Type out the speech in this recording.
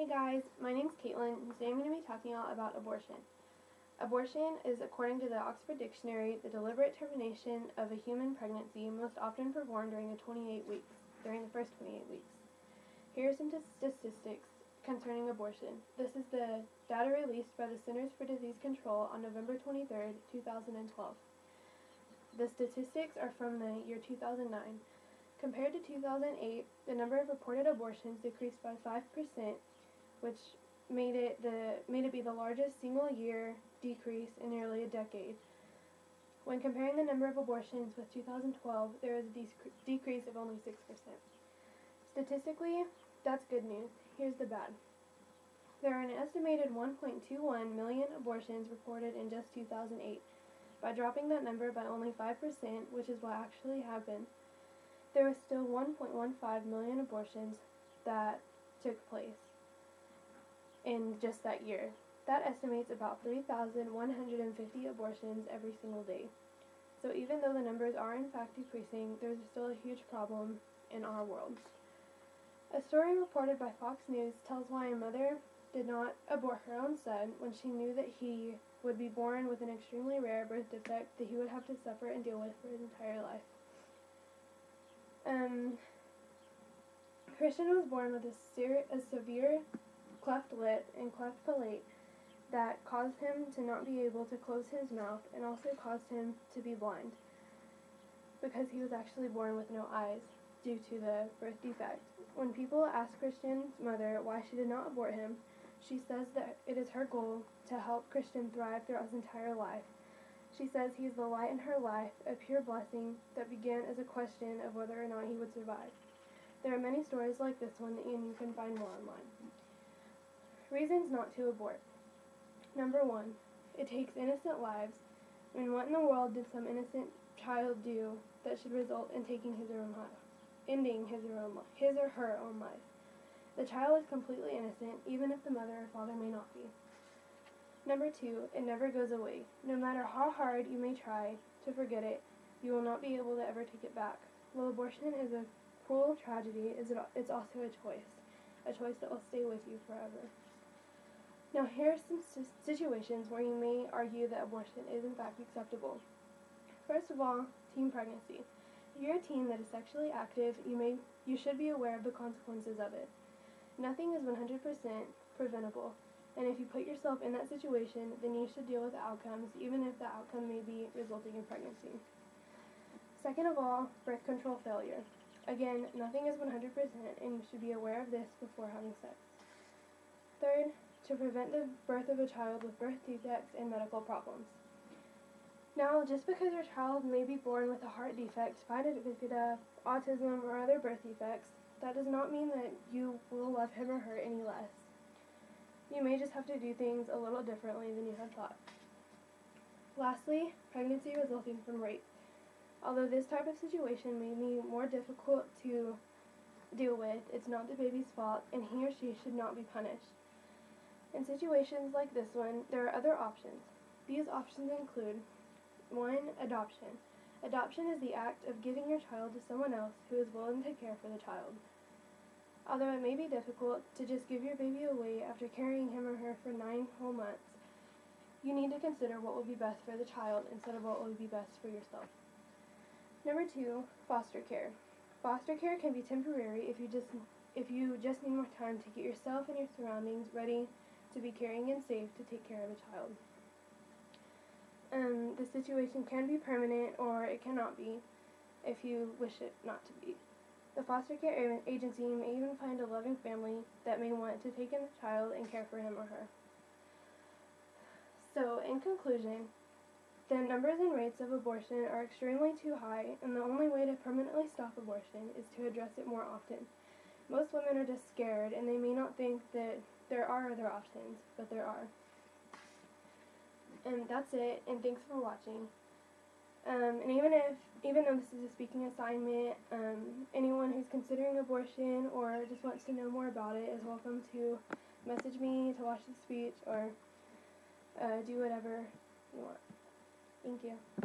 Hey guys, my name's Caitlin, and today I'm going to be talking about abortion. Abortion is, according to the Oxford Dictionary, the deliberate termination of a human pregnancy, most often performed during the first 28 weeks. Here are some statistics concerning abortion. This is the data released by the Centers for Disease Control on November 23, 2012. The statistics are from the year 2009. Compared to 2008, the number of reported abortions decreased by 5%, which made it be the largest single-year decrease in nearly a decade. When comparing the number of abortions with 2012, there was a decrease of only 6%. Statistically, that's good news. Here's the bad. There are an estimated 1.21 million abortions reported in just 2008. By dropping that number by only 5%, which is what actually happened, there was still 1.15 million abortions that took place in just that year. That estimates about 3,150 abortions every single day. So even though the numbers are in fact decreasing, there's still a huge problem in our world. A story reported by Fox News tells why a mother did not abort her own son when she knew that he would be born with an extremely rare birth defect that he would have to suffer and deal with for his entire life. Christian was born with a severe cleft lip and cleft palate that caused him to not be able to close his mouth and also caused him to be blind because he was actually born with no eyes due to the birth defect. When people ask Christian's mother why she did not abort him, she says that it is her goal to help Christian thrive throughout his entire life. She says he is the light in her life, a pure blessing that began as a question of whether or not he would survive. There are many stories like this one and you can find more online. Reasons not to abort. Number 1, it takes innocent lives. I mean, what in the world did some innocent child do that should result in taking his or her own life? The child is completely innocent, even if the mother or father may not be. Number 2, it never goes away. No matter how hard you may try to forget it, you will not be able to ever take it back. While abortion is a cruel tragedy, it's also a choice that will stay with you forever. Now here are some situations where you may argue that abortion is in fact acceptable. First of all, teen pregnancy. If you're a teen that is sexually active, you should be aware of the consequences of it. Nothing is 100% preventable, and if you put yourself in that situation, then you should deal with the outcomes, even if the outcome may be resulting in pregnancy. Second of all, birth control failure. Again, nothing is 100%, and you should be aware of this before having sex. Third, to prevent the birth of a child with birth defects and medical problems. Now, just because your child may be born with a heart defect, spina bifida, autism, or other birth defects, that does not mean that you will love him or her any less. You may just have to do things a little differently than you had thought. Lastly, pregnancy resulting from rape. Although this type of situation may be more difficult to deal with, it's not the baby's fault, and he or she should not be punished. In situations like this one, there are other options. These options include 1. Adoption. Adoption is the act of giving your child to someone else who is willing to care for the child. Although it may be difficult to just give your baby away after carrying him or her for 9 whole months, you need to consider what will be best for the child instead of what will be best for yourself. Number 2, foster care. Foster care can be temporary if you just need more time to get yourself and your surroundings ready to be caring and safe to take care of a child. The situation can be permanent or it cannot be if you wish it not to be. The foster care agency may even find a loving family that may want to take in the child and care for him or her. So, in conclusion, the numbers and rates of abortion are extremely too high, and the only way to permanently stop abortion is to address it more often. Most women are just scared, and they may not think that there are other options, but there are. And that's it, and thanks for watching. And even though this is a speaking assignment, anyone who's considering abortion or just wants to know more about it is welcome to message me to watch the speech or do whatever you want. Thank you.